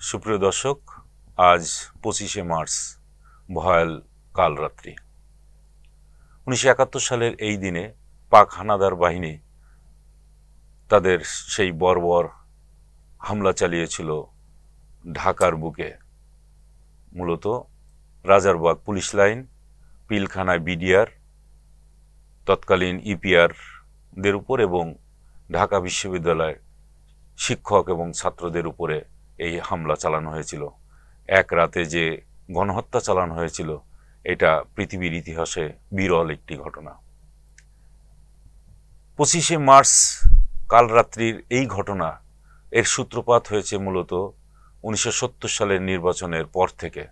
সুপ্রিয় দর্শক, আজ 25শে মার্চ ভয়াল কালরাত্রি। 1971 সালের এই দিনে পাক হানাদার বাহিনী তাদের সেই বর্বর হামলা চালিয়েছিল ঢাকার বুকে, মূলত রাজারবাগ পুলিশ লাইন, পিলখানায় বিডিআর, তৎকালীন ইপিআরদের উপর এবং ঢাকা বিশ্ববিদ্যালয়ের শিক্ষক এবং ছাত্রদের উপরে এই হামলা চালানো হয়েছিল। এক রাতে যে গণহত্যা চালানো হয়েছিল, এটা পৃথিবীর ইতিহাসে বিরল একটি ঘটনা। 25শে মার্চ কালরাত্রির এই ঘটনা এর সূত্রপাত হয়েছে মূলত 1970 সালের নির্বাচনের পর থেকে।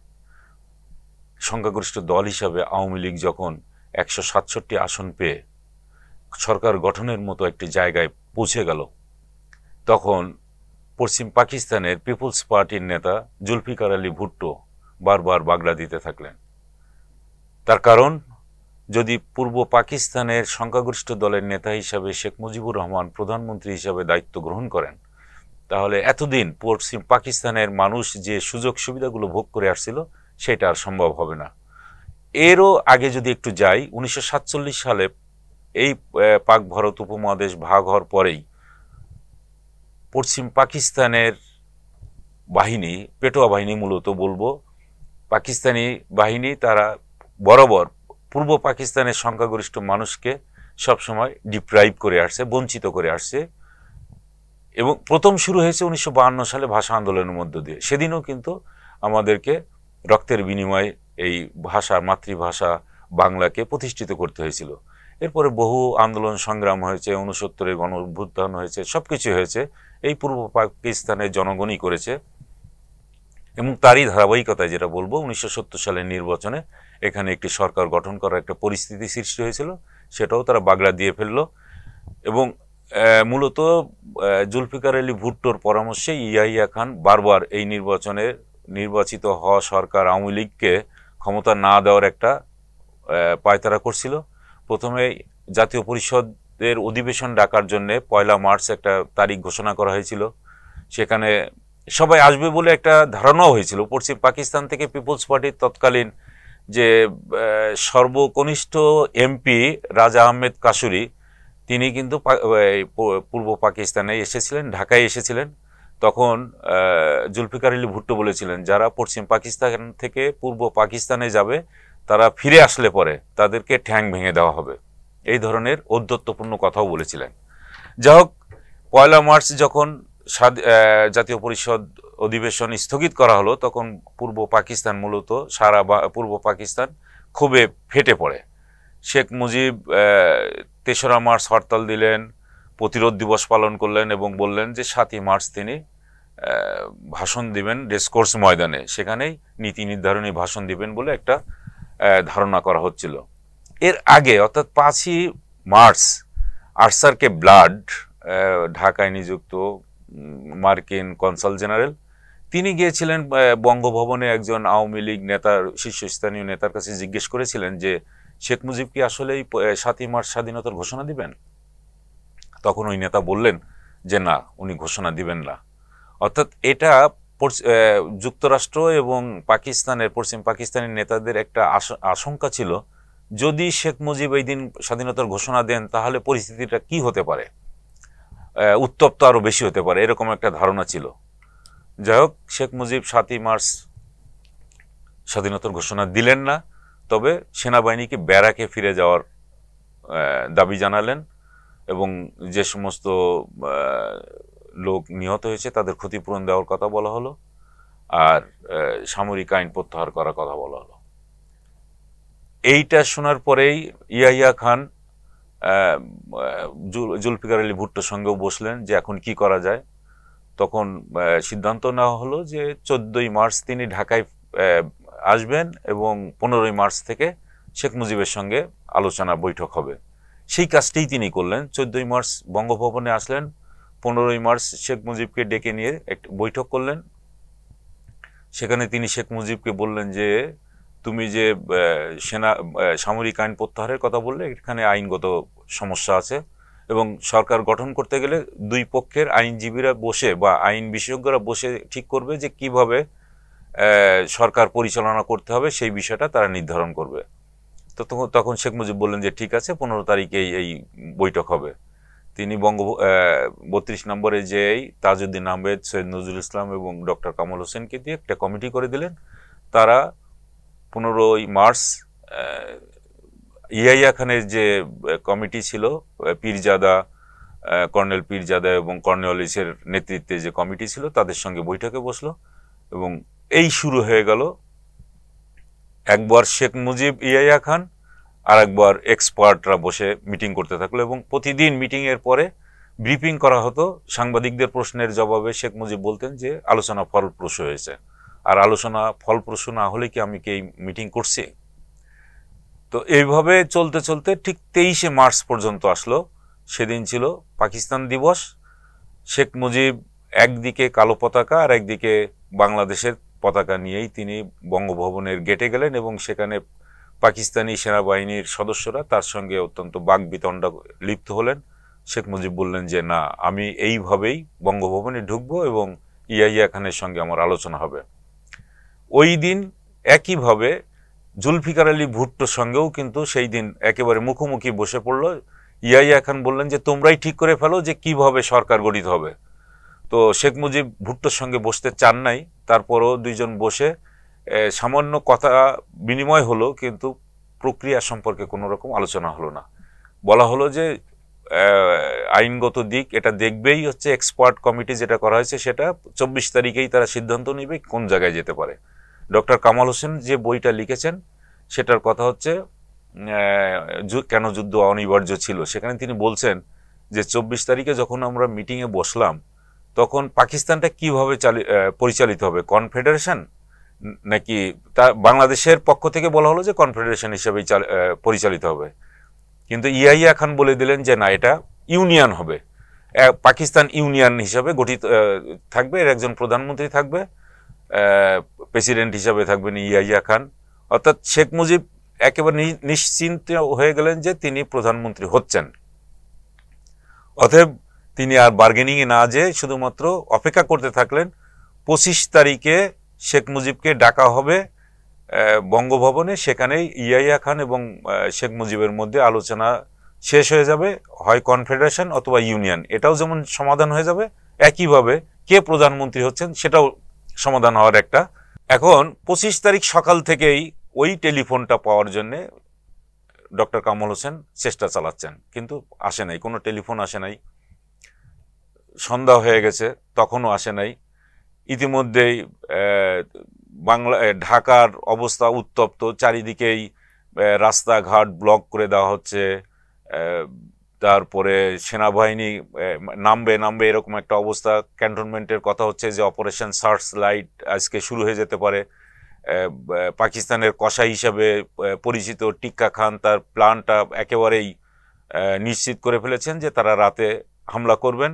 সংখ্যাগরিষ্ঠ দল হিসাবে আওয়ামী লীগ যখন 167 আসন পেয়ে সরকার গঠনের মতো একটি জায়গায় পৌঁছে গেল, তখন পশ্চিম পাকিস্তানের পিপলস পার্টির নেতা জুলফিকার আলী ভুট্টো বারবার বাগড়া দিতে থাকলেন। তার কারণ, যদি পূর্ব পাকিস্তানের সংখ্যাগরিষ্ঠ দলের নেতা হিসাবে শেখ মুজিবুর রহমান প্রধানমন্ত্রী হিসাবে দায়িত্ব গ্রহণ করেন, তাহলে এতদিন পশ্চিম পাকিস্তানের মানুষ যে সুযোগ সুবিধাগুলো ভোগ করে আসছিল সেটা আর সম্ভব হবে না। এরও আগে যদি একটু যাই, 1947 সালে এই পাক ভারত উপমহাদেশ ভাগ হওয়ার পরেই পশ্চিম পাকিস্তানের বাহিনী, পেটোয়া বাহিনী মূলত বলবো, পাকিস্তানি বাহিনী তারা বরাবর পূর্ব পাকিস্তানের সংখ্যাগরিষ্ঠ মানুষকে সবসময় ডিপ্রাইভ করে আসছে, বঞ্চিত করে আসছে। এবং প্রথম শুরু হয়েছে 1952 সালে ভাষা আন্দোলনের মধ্য দিয়ে। সেদিনও কিন্তু আমাদেরকে রক্তের বিনিময়ে এই ভাষা, মাতৃভাষা বাংলাকে প্রতিষ্ঠিত করতে হয়েছিল। এরপরে বহু আন্দোলন সংগ্রাম হয়েছে, 69-এর গণ অভ্যুত্থান হয়েছে, সব কিছু হয়েছে এই পূর্ব পাকিস্তানের জনগণই করেছে। এবং তারই ধারাবাহিকতায় যেটা বলবো, 1970 সালের নির্বাচনে এখানে একটি সরকার গঠন করার একটা পরিস্থিতি সৃষ্টি হয়েছিল, সেটাও তারা বাগড়া দিয়ে ফেললো। এবং মূলত জুলফিকার আলী ভুট্টোর পরামর্শে ইয়াহিয়া খান বারবার এই নির্বাচনে নির্বাচিত হওয়া সরকার আওয়ামী লীগকে ক্ষমতা না দেওয়ার একটা পায়তারা করছিল। প্রথমে জাতীয় পরিষদের অধিবেশন ডাকার জন্যে 1 মার্চ একটা তারিখ ঘোষণা করা হয়েছিল। সেখানে সবাই আসবে বলে একটা ধারণাও হয়েছিল। পশ্চিম পাকিস্তান থেকে পিপলস পার্টির তৎকালীন যে সর্বকনিষ্ঠ এমপি রাজা আহমেদ কাসুরি, তিনি কিন্তু পূর্ব পাকিস্তানে এসেছিলেন, ঢাকায় এসেছিলেন। তখন জুলফিকার আলী ভুট্টো বলেছিলেন, যারা পশ্চিম পাকিস্তান থেকে পূর্ব পাকিস্তানে যাবে তারা ফিরে আসলে পরে তাদেরকে ঠ্যাং ভেঙে দেওয়া হবে, এই ধরনের ঔদ্ধত্যপূর্ণ কথাও বলেছিলেন। যাই হোক, 1 মার্চ যখন জাতীয় পরিষদ অধিবেশন স্থগিত করা হলো, তখন পূর্ব পাকিস্তান, মূলত সারা পূর্ব পাকিস্তান ক্ষোভে ফেটে পড়ে। শেখ মুজিব 3রা মার্চ হরতাল দিলেন, প্রতিরোধ দিবস পালন করলেন এবং বললেন যে 7ই মার্চ তিনি ভাষণ দিবেন রেসকোর্স ময়দানে, সেখানেই নীতি নির্ধারণী ভাষণ দিবেন বলে একটা ধারণা করা হচ্ছিল। এর আগে অর্থাৎ 5ই মার্চ আর্সারকে ব্লাড, ঢাকায় নিযুক্ত মার্কিন কনসাল জেনারেল, তিনি গিয়েছিলেন বঙ্গভবনে একজন আওয়ামী লীগ নেতার, শীর্ষস্থানীয় নেতার কাছে জিজ্ঞেস করেছিলেন যে শেখ মুজিব কি আসলেই 7ই মার্চ স্বাধীনতার ঘোষণা দিবেন? তখন ওই নেতা বললেন যে না, উনি ঘোষণা দিবেন না। অর্থাৎ এটা যুক্তরাষ্ট্র এবং পাকিস্তানের, পশ্চিম পাকিস্তানের নেতাদের একটা আশঙ্কা ছিল, যদি শেখ মুজিব এই দিন স্বাধীনতার ঘোষণা দেন তাহলে পরিস্থিতিটা কি হতে পারে, উত্তপ্ত আরো বেশি হতে পারে, এরকম একটা ধারণা ছিল। যাই হোক, শেখ মুজিব 7ই মার্চ স্বাধীনতার ঘোষণা দিলেন না, তবে সেনাবাহিনীকে ব্যারাকে ফিরে যাওয়ার দাবি জানালেন এবং যে সমস্ত লোক নিহত হয়েছে তাদের ক্ষতিপূরণ দেওয়ার কথা বলা হলো, আর সামরিক আইন প্রত্যাহার করার কথা বলা হলো। এইটা শোনার পরেই ইয়াহিয়া খান জুলফিকার আলী ভুট্টোর সঙ্গেও বসলেন যে এখন কি করা যায়। তখন সিদ্ধান্ত নেওয়া হলো যে 14ই মার্চ তিনি ঢাকায় আসবেন এবং 15ই মার্চ থেকে শেখ মুজিবের সঙ্গে আলোচনা বৈঠক হবে। সেই কাজটিই তিনি করলেন। 14ই মার্চ বঙ্গভবনে আসলেন, 15ই মার্চ শেখ মুজিবকে ডেকে নিয়ে একটা বৈঠক করলেন। সেখানে তিনি শেখ মুজিবকে বললেন যে তুমি যে সামরিক আইন প্রত্যাহারের কথা বললে, এখানে আইনগত সমস্যা আছে এবং সরকার গঠন করতে গেলে দুই পক্ষের আইনজীবীরা বসে বা আইন বিশেষজ্ঞরা বসে ঠিক করবে যে কিভাবে সরকার পরিচালনা করতে হবে, সেই বিষয়টা তারা নির্ধারণ করবে। তো তখন শেখ মুজিব বললেন যে ঠিক আছে, 15 তারিখেই এই বৈঠক হবে। তিনি 32 নম্বরে যেই তাজউদ্দিন আহমেদ, সৈয়দ নজরুল ইসলাম এবং ডক্টর কামাল হোসেনকে দিয়ে একটা কমিটি করে দিলেন। তারা 15ই মার্চ ইয়াহিয়া খানের যে কমিটি ছিল, পীরজাদা, কর্নেল পীরজাদা এবং কর্নেওয়ালিসের নেতৃত্বে যে কমিটি ছিল, তাদের সঙ্গে বৈঠকে বসলো এবং এই শুরু হয়ে গেল। একবার শেখ মুজিব, ইয়াহিয়া খান, আর একবার এক্সপার্টরা বসে মিটিং করতে থাকলো এবং প্রতিদিন মিটিংয়ের পরে ব্রিফিং করা হতো। সাংবাদিকদের প্রশ্নের জবাবে শেখ মুজিব বলতেন যে আলোচনা ফলপ্রসূ হয়েছে। আর আলোচনা ফলপ্রসূ না হলে কি আমি কি এই মিটিং করছি? তো এইভাবে চলতে চলতে ঠিক 23শে মার্চ পর্যন্ত আসলো। সেদিন ছিল পাকিস্তান দিবস। শেখ মুজিব একদিকে কালো পতাকা আর একদিকে বাংলাদেশের পতাকা নিয়েই তিনি বঙ্গভবনের গেটে গেলেন এবং সেখানে পাকিস্তানি সেনাবাহিনীর সদস্যরা তার সঙ্গে অত্যন্ত বাকবিতণ্ডা লিপ্ত হলেন। শেখ মুজিব বললেন যে না, আমি এইভাবেই বঙ্গভবনে ঢুকবো এবং ইয়াহিয়া খানের সঙ্গে আমার আলোচনা হবে। ওই দিন একইভাবে জুলফিকার আলী ভুট্টোর সঙ্গেও কিন্তু সেই দিন একেবারে মুখোমুখি বসে পড়ল। ইয়াহিয়া খান বললেন যে তোমরাই ঠিক করে ফেলো যে কিভাবে সরকার গঠিত হবে। তো শেখ মুজিব ভুট্টোর সঙ্গে বসতে চান নাই, তারপরও দুইজন বসে সামান্য কথা বিনিময় হলো, কিন্তু প্রক্রিয়া সম্পর্কে কোনো রকম আলোচনা হলো না। বলা হলো যে আইনগত দিক এটা দেখবেই হচ্ছে এক্সপার্ট কমিটি যেটা করা হয়েছে, সেটা 24 তারিখেই তারা সিদ্ধান্ত নেবে কোন জায়গায় যেতে পারে। ডক্টর কামাল হোসেন যে বইটা লিখেছেন সেটার কথা হচ্ছে কেন যুদ্ধ অনিবার্য ছিল। সেখানে তিনি বলছেন যে 24 তারিখে যখন আমরা মিটিংয়ে বসলাম, তখন পাকিস্তানটা কিভাবে পরিচালিত হবে, কনফেডারেশন নাকি, তা বাংলাদেশের পক্ষ থেকে বলা হলো যে কনফেডারেশন হিসেবেই পরিচালিত হবে। কিন্তু ইয়াহিয়া খান বলে দিলেন যে না, এটা ইউনিয়ন হবে, পাকিস্তান ইউনিয়ন হিসাবে গঠিত থাকবে, এর একজন প্রধানমন্ত্রী থাকবে, প্রেসিডেন্ট হিসাবে থাকবেন ইয়াহিয়া খান। অর্থাৎ শেখ মুজিব একেবারে নিশ্চিন্ত হয়ে গেলেন যে তিনি প্রধানমন্ত্রী হচ্ছেন। অতএব তিনি আর বার্গেনিংয়ে না যেয়ে শুধুমাত্র অপেক্ষা করতে থাকলেন। 25 তারিখে শেখ মুজিবকে ডাকা হবে বঙ্গভবনে। সেখানেই ইয়াহিয়া খান এবং শেখ মুজিবের মধ্যে আলোচনা শেষ হয়ে যাবে, হয় কনফেডারেশন অথবা ইউনিয়ন, এটাও যেমন সমাধান হয়ে যাবে, একইভাবে কে প্রধানমন্ত্রী হচ্ছেন সেটাও সমাধান হওয়ার একটা। এখন 25 তারিখ সকাল থেকেই ওই টেলিফোনটা পাওয়ার জন্য ডক্টর কামাল হোসেন চেষ্টা চালাচ্ছেন, কিন্তু আসে নাই, কোনো টেলিফোন আসে নাই। সন্ধ্যা হয়ে গেছে, তখনও আসে নাই। ইতিমধ্যেই ঢাকার অবস্থা উত্তপ্ত, চারিদিকেই রাস্তাঘাট ব্লক করে দেওয়া হচ্ছে, তারপরে সেনাবাহিনী নামবে এরকম একটা অবস্থা। ক্যান্টনমেন্টের কথা হচ্ছে যে অপারেশন সার্চ লাইট আজকে শুরু হয়ে যেতে পারে। পাকিস্তানের কসাই হিসাবে পরিচিত টিক্কা খান তার প্ল্যানটা একেবারেই নিশ্চিত করে ফেলেছেন যে তারা রাতে হামলা করবেন।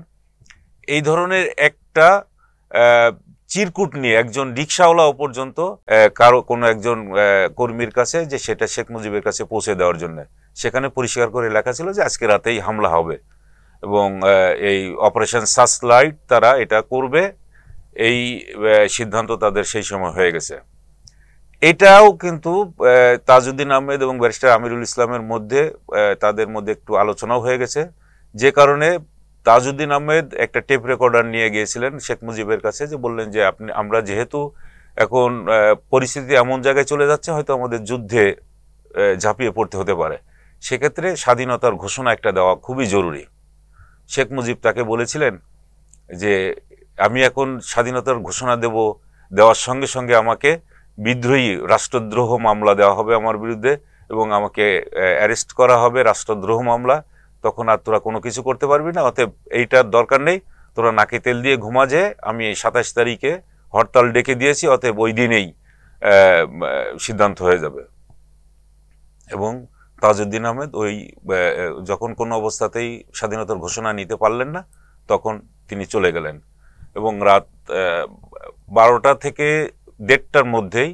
এই ধরনের একটা চিরকুট নিয়ে একজন রিক্সাওয়ালাও পর্যন্ত কোনো একজন কর্মীর কাছে যে সেটা শেখ মুজিবের কাছে পৌঁছে দেওয়ার জন্য, সেখানে পরিষ্কার করে লেখা ছিল যে আজকে রাতেই হামলা হবে এবং এই অপারেশন সার্চ লাইট তারা এটা করবে। এই সিদ্ধান্ত তাদের সেই সময় হয়ে গেছে। এটাও কিন্তু তাজউদ্দিন আহমেদ এবং ব্যারিস্টার আমিরুল ইসলামের মধ্যে তাদের মধ্যে একটু আলোচনাও হয়ে গেছে, যে কারণে তাজউদ্দিন আহমেদ একটা টেপ রেকর্ডার নিয়ে গিয়েছিলেন শেখ মুজিবের কাছে, যে বললেন যে আমরা যেহেতু এখন পরিস্থিতি এমন জায়গায় চলে যাচ্ছে, হয়তো আমাদের যুদ্ধে ঝাঁপিয়ে পড়তে হতে পারে, সেক্ষেত্রে স্বাধীনতার ঘোষণা একটা দেওয়া খুবই জরুরি। শেখ মুজিব তাকে বলেছিলেন যে আমি এখন স্বাধীনতার ঘোষণা দেওয়ার সঙ্গে সঙ্গে আমাকে বিদ্রোহী রাষ্ট্রদ্রোহ মামলা দেওয়া হবে আমার বিরুদ্ধে এবং আমাকে অ্যারেস্ট করা হবে রাষ্ট্রদ্রোহ মামলা, তখন আর তোরা কোনো কিছু করতে পারবি না, অতএব এইটার দরকার নেই, তোরা নাকে তেল দিয়ে ঘুমা যে, আমি এই 27 তারিখে হরতাল ডেকে দিয়েছি, অতএব ওই দিনেই সিদ্ধান্ত হয়ে যাবে। এবং তাজউদ্দিন আহমেদ ওই যখন কোনো অবস্থাতেই স্বাধীনতার ঘোষণা নিতে পারলেন না, তখন তিনি চলে গেলেন এবং রাত 12টা থেকে 1:30টার মধ্যেই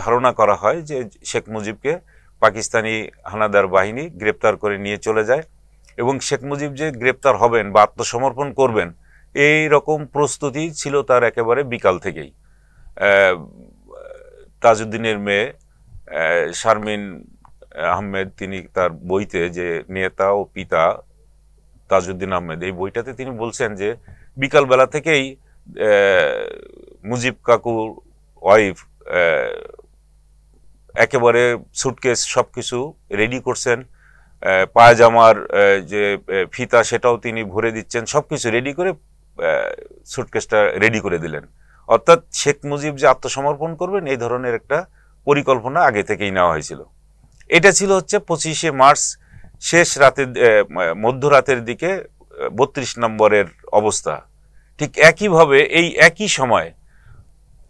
ধারণা করা হয় যে শেখ মুজিবকে পাকিস্তানি হানাদার বাহিনী গ্রেপ্তার করে নিয়ে চলে যায় এবং শেখ মুজিব যে গ্রেপ্তার হবেন বা আত্মসমর্পণ করবেন এই রকম প্রস্তুতি ছিল তার একেবারে বিকাল থেকেই। তাজউদ্দিনের মেয়ে শারমিন আহমেদ তিনি তার বইতে, যে নেতা ও পিতা তাজউদ্দিন আহমেদ, এই বইটাতে তিনি বলছেন যে বিকালবেলা থেকেই মুজিব কাকুর ওয়াইফ একেবারে সুটকেস সবকিছু রেডি করছেন, পায়জামার যে ফিতা সেটাও তিনি ভরে দিচ্ছেন, সবকিছু রেডি করে সুটকেসটা রেডি করে দিলেন। অর্থাৎ শেখ মুজিব যে আত্মসমর্পণ করবেন এই ধরনের একটা পরিকল্পনা আগে থেকেই নেওয়া হয়েছিল। এটা ছিল হচ্ছে 25শে মার্চ শেষ রাতের মধ্যরাতের দিকে 32 নম্বরের অবস্থা। ঠিক একইভাবে এই একই সময়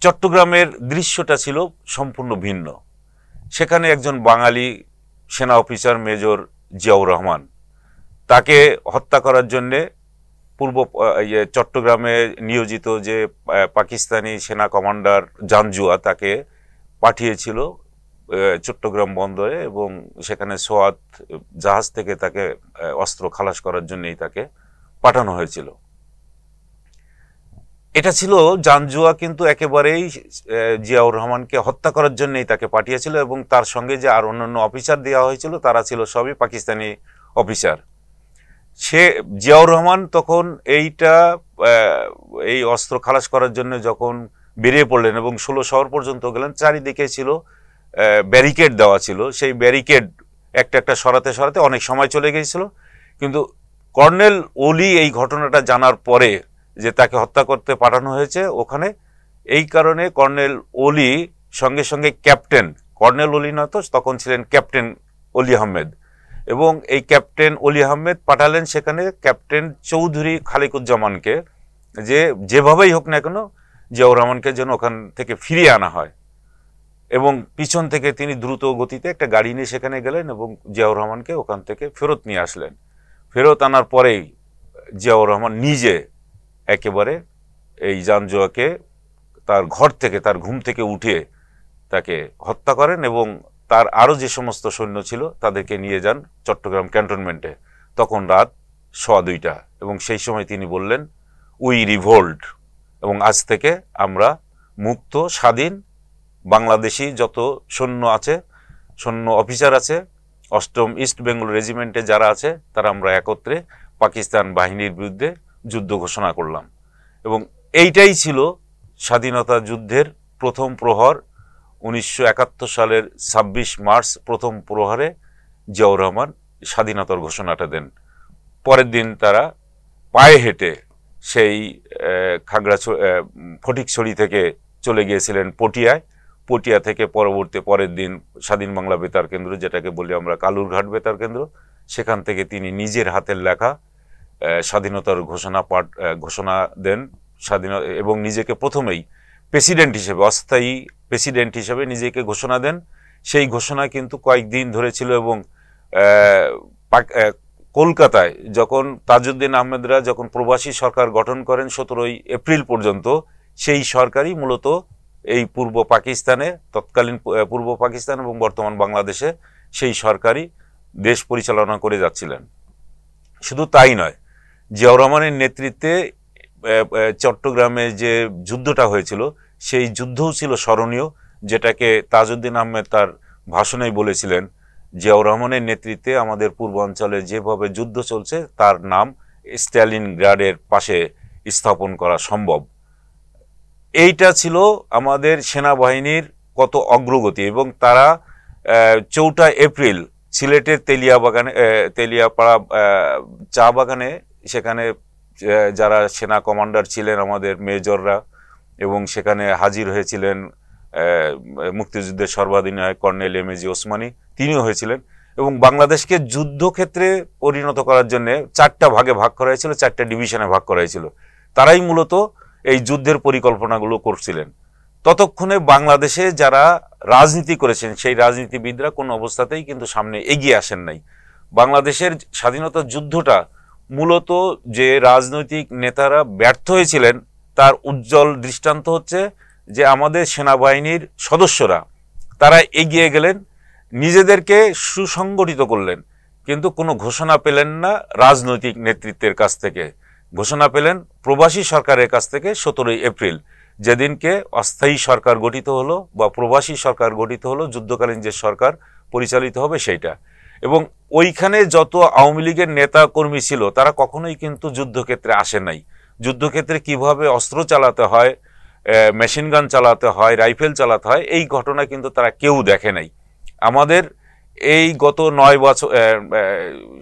চট্টগ্রামের দৃশ্যটা ছিল সম্পূর্ণ ভিন্ন। সেখানে একজন বাঙালি সেনা অফিসার মেজর জিয়াউর রহমান, তাকে হত্যা করার জন্যে চট্টগ্রামে নিয়োজিত যে পাকিস্তানি সেনা কমান্ডার জানজুয়া তাকে পাঠিয়েছিল চট্টগ্রাম বন্দরে, এবং সেখানে সোয়াত জাহাজ থেকে তাকে অস্ত্র খালাস করার জন্যই তাকে পাঠানো হয়েছিল। এটা ছিল জানজুয়া কিন্তু একেবারেই জিয়াউর রহমানকে হত্যা করার জন্যই তাকে পাঠিয়েছিল, এবং তার সঙ্গে যে আর অন্যান্য অফিসার দেওয়া হয়েছিল তারা ছিল সবই পাকিস্তানি অফিসার। জিয়াউর রহমান তখন এই অস্ত্র খালাস করার জন্য যখন বেরিয়ে পড়লেন এবং 16 শহর পর্যন্ত গেলেন, চারিদিকে ছিল ব্যারিকেড দেওয়া ছিল। সেই ব্যারিকেড একটা একটা সরাতে সরাতে অনেক সময় চলে গিয়েছিল। কিন্তু কর্নেল ওলি এই ঘটনাটা জানার পরে যে তাকে হত্যা করতে পাঠানো হয়েছে ওখানে, এই কারণে কর্নেল ওলি সঙ্গে সঙ্গে কর্নেল ওলি নয়তো তখন ছিলেন ক্যাপ্টেন অলি আহমেদ, এবং এই ক্যাপ্টেন অলি আহমেদ পাঠালেন সেখানে ক্যাপ্টেন চৌধুরী খালিকুজ্জামানকে, যেভাবেই হোক না কেন জিয়াউর রহমানকে যেন ওখান থেকে ফিরিয়ে আনা হয়। এবং পিছন থেকে তিনি দ্রুত গতিতে একটা গাড়ি নিয়ে সেখানে গেলেন এবং জিয়াউর রহমানকে ওখান থেকে ফেরত নিয়ে আসলেন। ফেরত আনার পরেই জিয়াউর রহমান নিজে একেবারে এই জানজুয়াকে তার ঘর থেকে, তার ঘুম থেকে উঠে তাকে হত্যা করেন, এবং তার আরও যে সমস্ত সৈন্য ছিল তাদেরকে নিয়ে যান চট্টগ্রাম ক্যান্টনমেন্টে। তখন রাত 2:15, এবং সেই সময় তিনি বললেন, উই রিভোল্ট, এবং আজ থেকে আমরা মুক্ত স্বাধীন বাংলাদেশি যত সৈন্য আছে, সৈন্য অফিসার আছে, 8ম ইস্ট বেঙ্গল রেজিমেন্টে যারা আছে তারা আমরা একত্রে পাকিস্তান বাহিনীর বিরুদ্ধে যুদ্ধ ঘোষণা করলাম। এবং এইটাই ছিল স্বাধীনতা যুদ্ধের প্রথম প্রহর। 1971 সালের 26 মার্চ প্রথম প্রহরে জিয়াউর রহমান স্বাধীনতার ঘোষণাটা দেন। পরের দিন তারা পায়ে হেঁটে সেই ফটিকছড়ি থেকে চলে গিয়েছিলেন পটিয়া থেকে পরের দিন স্বাধীন বাংলা বেতার কেন্দ্র, যেটাকে বলি আমরা কালুরঘাট বেতার কেন্দ্র, সেখান থেকে তিনি নিজের হাতের লেখা স্বাধীনতার ঘোষণা দেন এবং নিজেকে প্রথমেই প্রেসিডেন্ট হিসেবে, অস্থায়ী প্রেসিডেন্ট হিসেবে নিজেকে ঘোষণা দেন। সেই ঘোষণা কিন্তু কয়েকদিন ধরে ছিল, এবং কলকাতায় যখন তাজউদ্দিন আহমেদরা যখন প্রবাসী সরকার গঠন করেন 17 এপ্রিল পর্যন্ত, সেই সরকারই মূলত এই পূর্ব পাকিস্তানে, তৎকালীন পূর্ব পাকিস্তান এবং বর্তমান বাংলাদেশে সেই সরকারই দেশ পরিচালনা করে যাচ্ছিলেন। শুধু তাই নয়, জিয়াউর রহমানের নেতৃত্বে চট্টগ্রামে যে যুদ্ধটা হয়েছিল সেই যুদ্ধও ছিল স্মরণীয়, যেটাকে তাজউদ্দিন আহমেদ তার ভাষণেই বলেছিলেন, জিয়াউর রহমানের নেতৃত্বে আমাদের পূর্বাঞ্চলে যেভাবে যুদ্ধ চলছে তার নাম স্ট্যালিনগ্রাডের পাশে স্থাপন করা সম্ভব। এইটা ছিল আমাদের সেনাবাহিনীর কত অগ্রগতি। এবং তারা 4 এপ্রিল সিলেটের তেলিয়াপাড়া চা বাগানে, সেখানে যারা সেনা কমান্ডার ছিলেন আমাদের মেজররা, এবং সেখানে হাজির হয়েছিলেন মুক্তিযুদ্ধের সর্বাধিনায়ক কর্নেল এমএজি ওসমানী, তিনিও হয়েছিলেন। এবং বাংলাদেশকে যুদ্ধক্ষেত্রে পরিণত করার জন্য 4টা ভাগে ভাগ করা হয়েছিল, 4টা ডিভিশনে ভাগ করা হয়েছিল। তারাই মূলত এই যুদ্ধের পরিকল্পনাগুলো করছিলেন। ততক্ষণে বাংলাদেশে যারা রাজনীতি করেছেন সেই রাজনীতিবিদরা কোনো অবস্থাতেই কিন্তু সামনে এগিয়ে আসেন নাই। বাংলাদেশের স্বাধীনতার যুদ্ধটা মূলত যে রাজনৈতিক নেতারা ব্যর্থ হয়েছিলেন তার উজ্জ্বল দৃষ্টান্ত হচ্ছে যে আমাদের সেনাবাহিনীর সদস্যরা তারা এগিয়ে গেলেন, নিজেদেরকে সুসংগঠিত করলেন, কিন্তু কোনো ঘোষণা পেলেন না রাজনৈতিক নেতৃত্বের কাছ থেকে। ঘোষণা পেলেন প্রবাসী সরকারের কাছ থেকে 17 এপ্রিল, যেদিনকে অস্থায়ী সরকার গঠিত হলো বা প্রবাসী সরকার গঠিত হলো, যুদ্ধকালীন যে সরকার পরিচালিত হবে সেইটা। এবং ওইখানে যত আওয়ামী লীগের নেতা কর্মী ছিল তারা কখনোই কিন্তু যুদ্ধক্ষেত্রে আসে নাই। যুদ্ধক্ষেত্রে কিভাবে অস্ত্র চালাতে হয়, মেশিন গান চালাতে হয়, রাইফেল চালাতে হয়, এই ঘটনা কিন্তু তারা কেউ দেখে নাই। আমাদের এই গত 9 বছর,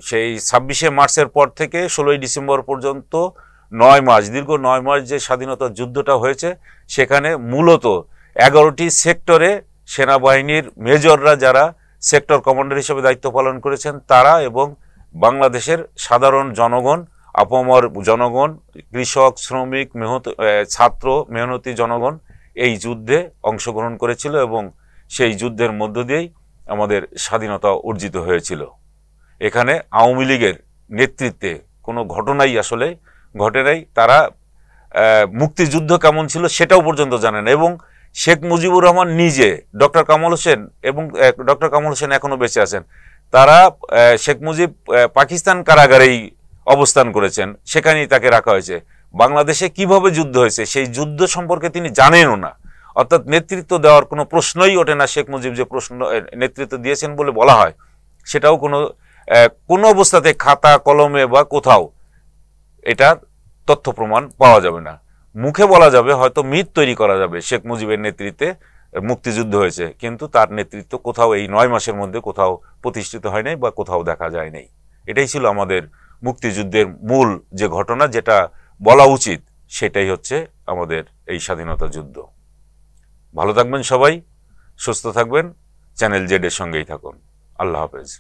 সেই 26শে মার্চের পর থেকে 16ই ডিসেম্বর পর্যন্ত 9 মাস, দীর্ঘ 9 মাস যে স্বাধীনতা যুদ্ধটা হয়েছে, সেখানে মূলত 11টি সেক্টরে সেনাবাহিনীর মেজররা যারা সেক্টর কমান্ডার হিসেবে দায়িত্ব পালন করেছেন তারা, এবং বাংলাদেশের সাধারণ জনগণ, আপামর জনগণ, কৃষক, শ্রমিক, ছাত্র, মেহনতি জনগণ এই যুদ্ধে অংশগ্রহণ করেছিল এবং সেই যুদ্ধের মধ্য দিয়েই আমাদের স্বাধীনতা অর্জিত হয়েছিল। এখানে আওয়ামী লীগের নেতৃত্বে কোনো ঘটনাই আসলে ঘটে নাই। তারা মুক্তিযুদ্ধ কেমন ছিল সেটাও পর্যন্ত জানে না। এবং শেখ মুজিবুর রহমান নিজে, ডক্টর কামাল হোসেন, এবং ডক্টর কামাল হোসেন এখনো বেঁচে আছেন, তারা শেখ মুজিব পাকিস্তান কারাগারেই অবস্থান করেছেন, সেখানেই তাকে রাখা হয়েছে। বাংলাদেশে কিভাবে যুদ্ধ হয়েছে সেই যুদ্ধ সম্পর্কে তিনি জানেনও না। অর্থাৎ নেতৃত্ব দেওয়ার কোনো প্রশ্নই ওঠে না। শেখ মুজিব যে নেতৃত্ব দিয়েছেন বলে বলা হয়, সেটাও কোনো অবস্থাতে খাতা কলমে বা কোথাও এটার তথ্য প্রমাণ পাওয়া যাবে না। মুখে বলা যাবে, হয়তো মিথ তৈরি করা যাবে শেখ মুজিবের নেতৃত্বে মুক্তিযুদ্ধ হয়েছে, কিন্তু তার নেতৃত্ব কোথাও এই 9 মাসের মধ্যে কোথাও প্রতিষ্ঠিত হয় নাই বা কোথাও দেখা যায় নাই। এটাই ছিল আমাদের মুক্তিযুদ্ধের মূল যে ঘটনা, যেটা বলা উচিত, সেটাই হচ্ছে আমাদের এই স্বাধীনতা যুদ্ধ। ভালো থাকবেন সবাই, সুস্থ থাকবেন, চ্যানেল জেড এর সঙ্গেই থাকুন। আল্লাহ হাফেজ।